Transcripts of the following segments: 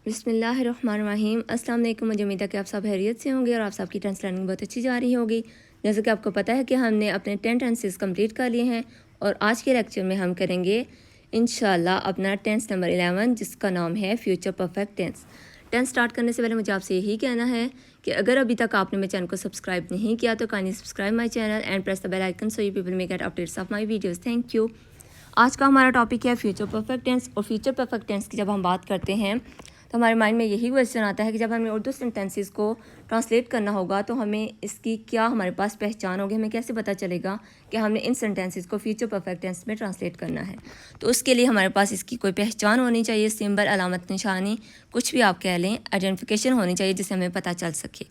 बिस्मिल्लाहिर्रहमानिर्रहीम। अस्सलाम वालेकुम। मुझे उम्मीद है कि आप सब खैरियत से होंगे और आप सबकी टेंस लर्निंग बहुत अच्छी जा रही होगी। जैसे कि आपको पता है कि हमने अपने 10 टेंसेस कंप्लीट कर लिए हैं और आज के लेक्चर में हम करेंगे इंशाल्लाह अपना टेंस नंबर 11 जिसका नाम है future perfect tense. Tense start करने से पहले मुझे आपसे यही कहना है कि अगर अभी तक आपने मेरे चैनल को सब्सक्राइब नहीं किया तो kindly subscribe my channel and press the bell icon so you people may get updates of my videos. Thank you. आज का हमारा टॉपिक है फ्यूचर परफेक्ट टेंस। और फ्यूचर परफेक्ट टेंस की जब हम बात करते हैं तो हमारे माइंड में यही क्वेश्चन आता है कि जब हमें उर्दू सेंटेंसेस को ट्रांसलेट करना होगा तो हमें इसकी क्या हमारे पास पहचान होगी, हमें कैसे पता चलेगा कि हमने इन सेंटेंसेस को फ्यूचर परफेक्ट टेंस में ट्रांसलेट करना है। तो उसके लिए हमारे पास इसकी कोई पहचान होनी चाहिए, सिंबल, अलामत, निशानी, कुछ भी आप कह लें, आइडेंटिफिकेशन होनी चाहिए जिससे हमें पता चल सके।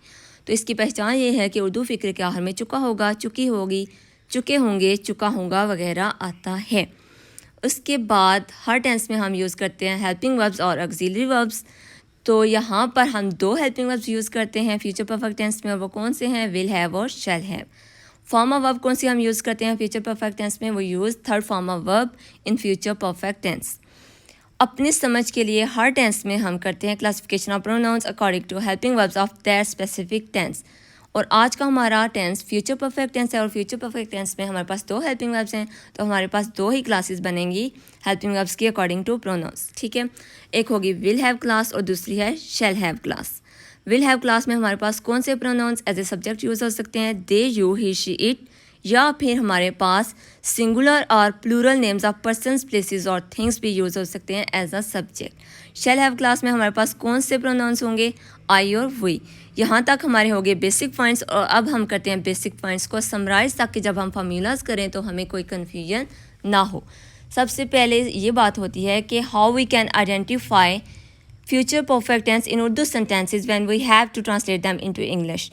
तो इसकी पहचान ये है कि उर्दू फ़िक्र के आखिर में चुका होगा, चुकी होगी, चुके होंगे, चुका होगा वगैरह आता है। उसके बाद हर टेंस में हम यूज़ करते हैं हेल्पिंग वर्ब्स और ऑक्सिलरी वर्ब्स। तो यहाँ पर हम दो हेल्पिंग वर्ब्स यूज़ करते हैं फ्यूचर परफेक्ट टेंस में, और वो कौन से हैं? विल हैव और shall have. Form of verb कौन सी हम यूज़ करते हैं फ्यूचर परफेक्ट टेंस में? वो use third form of verb in future perfect tense. अपनी समझ के लिए हर टेंस में हम करते हैं classification of pronouns according to helping verbs of that specific tense. और आज का हमारा टेंस फ्यूचर परफेक्ट टेंस है और फ्यूचर परफेक्ट टेंस में हमारे पास दो हेल्पिंग वर्ब्स हैं, तो हमारे पास दो ही क्लासेस बनेंगी हेल्पिंग वर्ब्स की अकॉर्डिंग टू प्रोनाउंस। ठीक है, एक होगी विल हैव क्लास और दूसरी है shall have class. Will have class में हमारे पास कौन से pronouns as a subject use हो सकते हैं? They, you, he, she, it, या फिर हमारे पास सिंगुलर और plural names of persons, places और थिंग्स भी यूज़ हो सकते हैं as a subject. Shall have class में हमारे पास कौन से प्रोनाउंस होंगे? आई और वी। यहाँ तक हमारे हो गए बेसिक पॉइंट्स, और अब हम करते हैं बेसिक पॉइंट्स को समराइज ताकि जब हम फार्मूलाज करें तो हमें कोई कन्फ्यूजन ना हो। सबसे पहले ये बात होती है कि how we can identify future perfect tense in Urdu sentences when we have to translate them into English.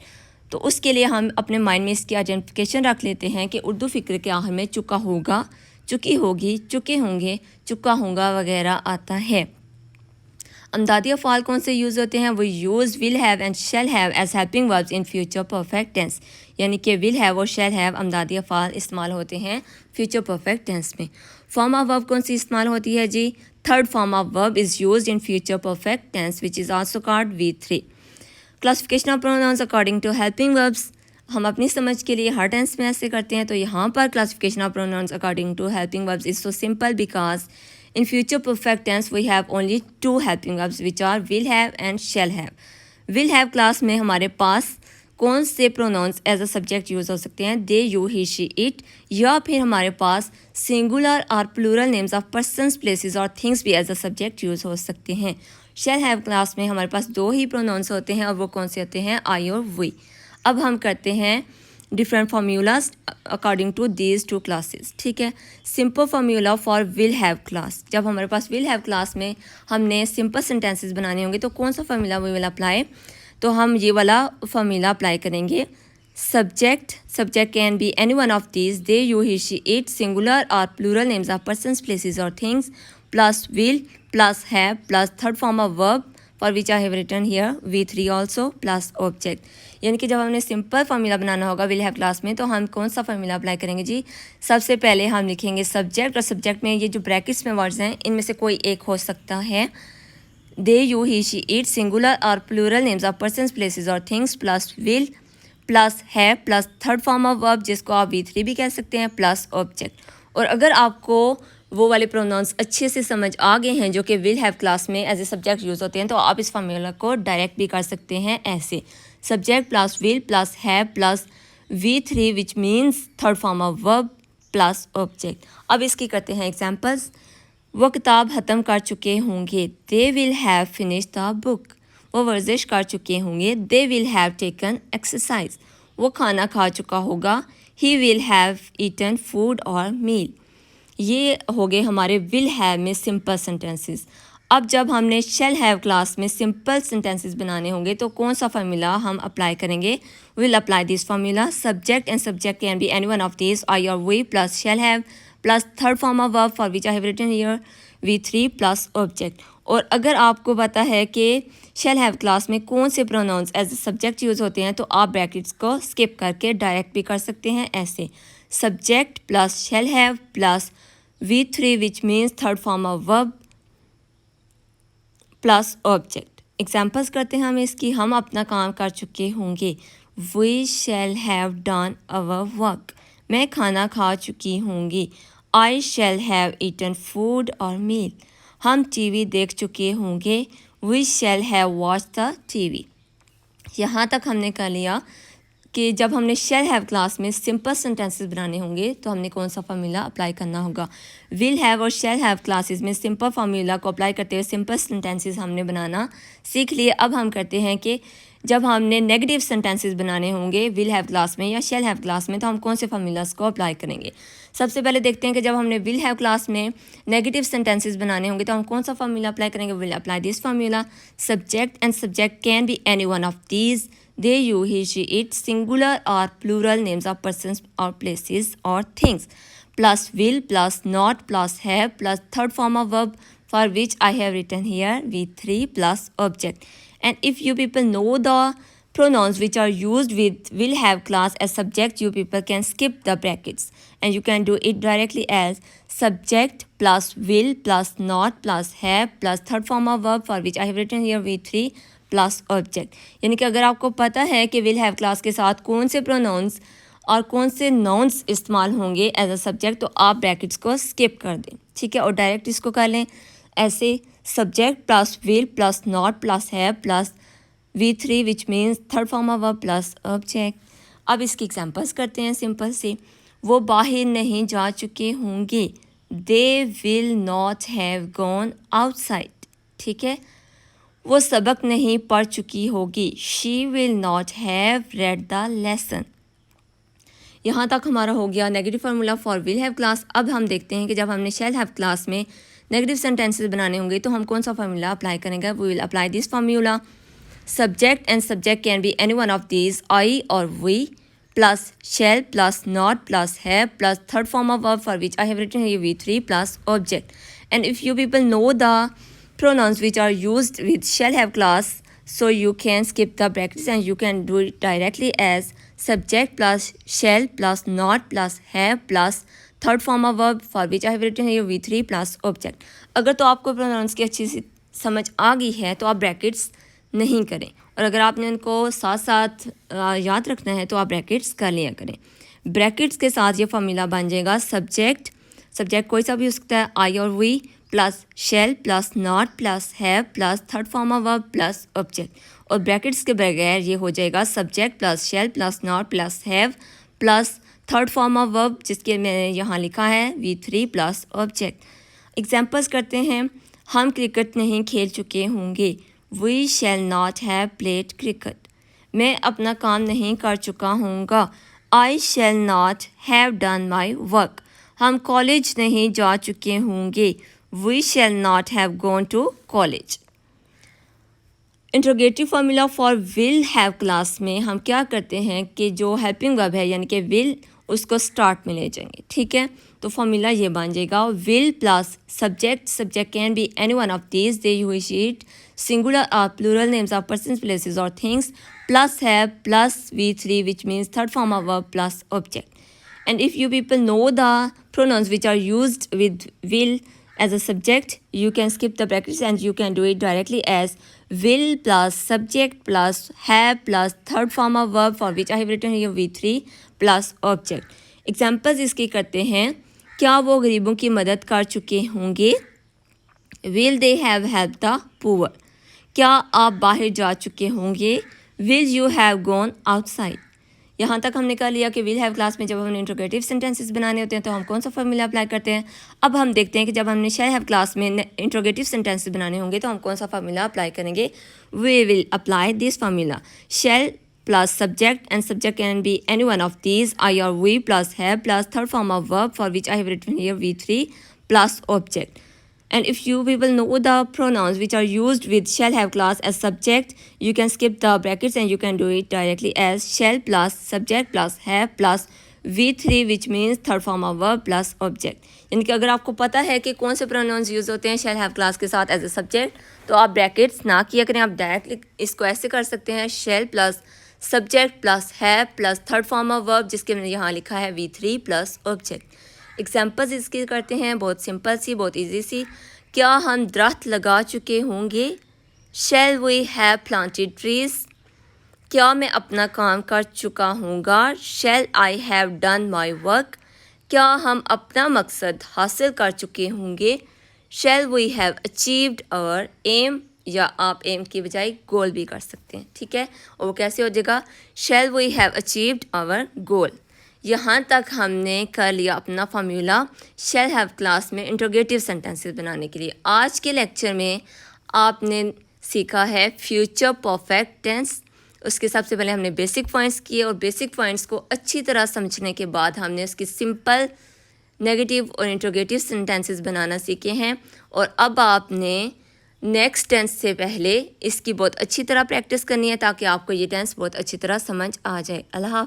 तो उसके लिए हम अपने माइंड में इसकी आइडेंटिफिकेशन रख लेते हैं कि उर्दू फ़िक्र के आखिर में चुका होगा, चुकी होगी, चुके होंगे, चुका होगा वगैरह आता है। अमदादी अफ़ाल कौन से यूज़ होते हैं? वो use will have and shall have as helping verbs in future perfect tense. यानी कि विल हैव और शैल हैव अमदादी अफ़ाल इस्तेमाल होते हैं फ्यूचर परफेक्ट टेंस में। फॉर्म ऑफ वर्ब कौन सी इस्तेमाल होती है जी? Third form of verb is used in future perfect tense which is also called V3। Classification of pronouns according to helping verbs हम अपनी समझ के लिए हर टेंस में ऐसे करते हैं। तो यहाँ पर classification of pronouns according to helping verbs is so simple because in future perfect tense we have only two helping verbs which are will have and shall have. will have class में हमारे पास कौन से pronouns as a subject use हो सकते हैं? They, you, he, she, it, या फिर हमारे पास सिंगुलर और plural names of persons, places और थिंग्स भी एज अ सब्जेक्ट यूज़ हो सकते हैं। शैल हैव क्लास में हमारे पास दो ही प्रोनाउंस होते हैं और वो कौन से होते हैं? आई और वी। अब हम करते हैं different formulas according to these two classes. ठीक है, simple formula for will have class. जब हमारे पास विल हैव क्लास में हमने सिंपल सेंटेंसेस बनाने होंगे तो कौन सा फार्मूला वी विल अप्लाई? तो हम ये वाला फार्मूला अप्लाई करेंगे। Subject can be any one of these, they, you, he, she, it, singular और plural names of persons, places और things, plus will plus have plus third form of verb for which I have written here V3 also plus object. यानी कि जब हमने simple formula बनाना होगा will have class में तो हम कौन सा फार्मूला अप्लाई करेंगे जी? सबसे पहले हम लिखेंगे सब्जेक्ट, और सब्जेक्ट में ये जो ब्रैकेट्स में वर्ड्स हैं इनमें से कोई एक हो सकता है। They, you, he, she, it, singular और plural names of persons, places और थिंग्स, प्लस विल प्लस है plus third form of verb जिसको आप V3 भी कह सकते हैं प्लस ऑब्जेक्ट। और अगर आपको वो वाले प्रोनाउंस अच्छे से समझ आ गए हैं जो कि विल हैव क्लास में एज ए सब्जेक्ट यूज़ होते हैं तो आप इस फार्मूला को डायरेक्ट भी कर सकते हैं ऐसे, subject plus will plus have plus V3 which means third form of verb plus object. अब इसकी करते हैं एग्जाम्पल्स। वो किताब ख़त्म कर चुके होंगे, they will have finish the book. वो वर्जिश कर चुके होंगे, they will have taken exercise. वो खाना खा चुका होगा, he will have eaten food और मील। ये हो गए हमारे विल हैव में सिंपल सेंटेंसेस। अब जब हमने शैल हैव क्लास में सिंपल सेंटेंसेस बनाने होंगे तो कौन सा फार्मूला हम अप्लाई करेंगे? Will apply this formula, subject and subject can be any one of this, I और we plus shall have plus third form of verb for which I have written here V3 plus object. और अगर आपको पता है कि शैल have class में कौन से pronouns as a subject use होते हैं तो आप ब्रैकेट्स को स्किप करके डायरेक्ट भी कर सकते हैं ऐसे, subject plus shall have plus V3 which means third form of verb plus object. Examples करते हैं हम इसकी। हम अपना काम कर चुके होंगे। We shall have done our work. मैं खाना खा चुकी होंगी। I shall have eaten food और मील। हम टीवी देख चुके होंगे। We shall have watch the TV. यहाँ तक हमने कर लिया कि जब हमने शैल हैव क्लास में सिंपल सेंटेंसेस बनाने होंगे तो हमने कौन सा फार्मूला अप्लाई करना होगा। विल हैव और शैल हैव क्लासेस में सिंपल फार्मूला को अप्लाई करते हुए सिंपल सेंटेंसेस हमने बनाना सीख लिए। अब हम करते हैं कि जब हमने नेगेटिव सेंटेंसेस बनाने होंगे विल हैव क्लास में या शैल हैव क्लास में तो हम कौन से फार्मूलास को अप्लाई करेंगे। सबसे पहले देखते हैं कि जब हमने विल हैव क्लास में नेगेटिव सेंटेंसेस बनाने होंगे तो हम कौन सा फार्मूला अप्लाई करेंगे। Will apply this formula. Subject and subject can be any one of these. They, you, he, she, it, singular or plural names of persons or places or things. Plus will, plus not, plus have, plus third form of verb for which I have written here, V3 plus object. And if you people know the pronouns which are used with will have class as subject, you people can skip the brackets. And you can do it directly as subject plus will plus not plus have plus third form of verb for which I have written here, V3 plus object. यानी कि अगर आपको पता है कि will have class के साथ कौन से प्रोनाउंस और कौन से नाउन्स इस्तेमाल होंगे एज अ सब्जेक्ट तो आप ब्रैकेट्स को स्किप कर दें, ठीक है, और डायरेक्ट इसको कर लें ऐसे subject plus will plus not plus have plus V3 which means third form of verb plus object. अब इसकी एग्जांपल्स करते हैं सिंपल से। वो बाहर नहीं जा चुके होंगे। They will not have gone outside, ठीक है। वो सबक नहीं पढ़ चुकी होगी। She will not have read the lesson. यहाँ तक हमारा हो गया negative formula for will have class. अब हम देखते हैं कि जब हमने शैल हैव क्लास में नेगेटिव सेंटेंसेस बनाने होंगे तो हम कौन सा फार्मूला अप्लाई करेंगे। We will apply this formula. Subject and subject can be any one of these, I और we plus shall plus not plus have plus third form of verb for which I have written here V3 plus object. And if you people know the pronouns which are used with shall have class, so you can skip the brackets and you can do it directly as subject plus shall plus not plus have plus third form of verb for which I have written here V3 plus object। अगर तो आपको pronouns की अच्छी सी समझ आ गई है तो आप brackets नहीं करें, और अगर आपने उनको साथ साथ याद रखना है तो आप brackets कर लिया करें। brackets के साथ ये फार्मूला बन जाएगा सब्जेक्ट, सब्जेक्ट कोई सा भी हो सकता है, आई और we plus shall plus not plus have plus third form of verb plus object, और ब्रैकेट्स के बगैर ये हो जाएगा subject plus shall plus not plus have plus third form of verb जिसके मैंने यहाँ लिखा है V3 प्लस ऑब्जेक्ट। एग्जांपल्स करते हैं। हम क्रिकेट नहीं खेल चुके होंगे। We shall not have played cricket. मैं अपना काम नहीं कर चुका हूँगा। I shall not have done my work. हम कॉलेज नहीं जा चुके होंगे। We shall not have gone to college। Interrogative formula for will have class में हम क्या करते हैं कि जो हेल्पिंग वर्ब है यानी कि विल उसको स्टार्ट में ले जाएंगे, ठीक है। तो फार्मूला ये बन जाएगा will plus subject, subject can be any one of these, they you she it, singular और plural names of persons places और things, plus have plus V3 which means third form of verb plus object. And if you people know the pronouns which are used with will as a subject, you can skip the brackets and you can do it directly as will plus subject plus have plus third form of verb for which I have written here V3 plus object। Examples इसके करते हैं। क्या वो गरीबों की मदद कर चुके होंगे। Will they have helped the poor। क्या आप बाहर जा चुके होंगे। Will you have gone outside। यहाँ तक हमने कर लिया कि विल हैव क्लास में जब हमने इंट्रोगेटिव सेंटेंसेस बनाने होते हैं तो हम कौन सा फार्मूला अप्लाई करते हैं। अब हम देखते हैं कि जब हमने शैल हैव क्लास में इंट्रोगेटिव सेंटेंसेस बनाने होंगे तो हम कौन सा फार्मूला अप्लाई करेंगे। We will apply this formula shall plus subject and subject can be any one of these, I और we plus have plus third form of verb for which I have written here V3 plus object. And if you people know the pronouns which are used with shall have class as subject, you can skip the brackets and you can do it directly as shall plus subject plus have plus V3 which means third form of verb plus object। यानी कि अगर आपको पता है कि कौन से pronouns use होते हैं shall have class के साथ as a subject तो आप brackets ना किया करें, आप डायरेक्टली इसको ऐसे कर सकते हैं shall plus subject plus have plus third form of verb जिसके मैंने यहाँ लिखा है V3 plus object। एग्जाम्पल्स इसकी करते हैं, बहुत सिंपल सी, बहुत इजी सी। क्या हम दरख्त लगा चुके होंगे। Shall we have planted trees, क्या मैं अपना काम कर चुका हूँगा। Shall I have done my work, क्या हम अपना मकसद हासिल कर चुके होंगे। Shall we have achieved our aim, या आप एम की बजाय गोल भी कर सकते हैं, ठीक है। और वो कैसे हो जाएगा, shall we have achieved our goal. यहाँ तक हमने कर लिया अपना फार्मूला शैल हैव क्लास में इंट्रोगेटिव सेंटेंसेस बनाने के लिए। आज के लेक्चर में आपने सीखा है फ्यूचर परफेक्ट टेंस। उसके सबसे पहले हमने बेसिक पॉइंट्स किए और बेसिक पॉइंट्स को अच्छी तरह समझने के बाद हमने उसकी सिंपल नेगेटिव और इंट्रोगेटिव सेंटेंसेस बनाना सीखे हैं। और अब आपने नेक्स्ट टेंस से पहले इसकी बहुत अच्छी तरह प्रैक्टिस करनी है ताकि आपको ये टेंस बहुत अच्छी तरह समझ आ जाए। अल्लाह हाफ़िज़।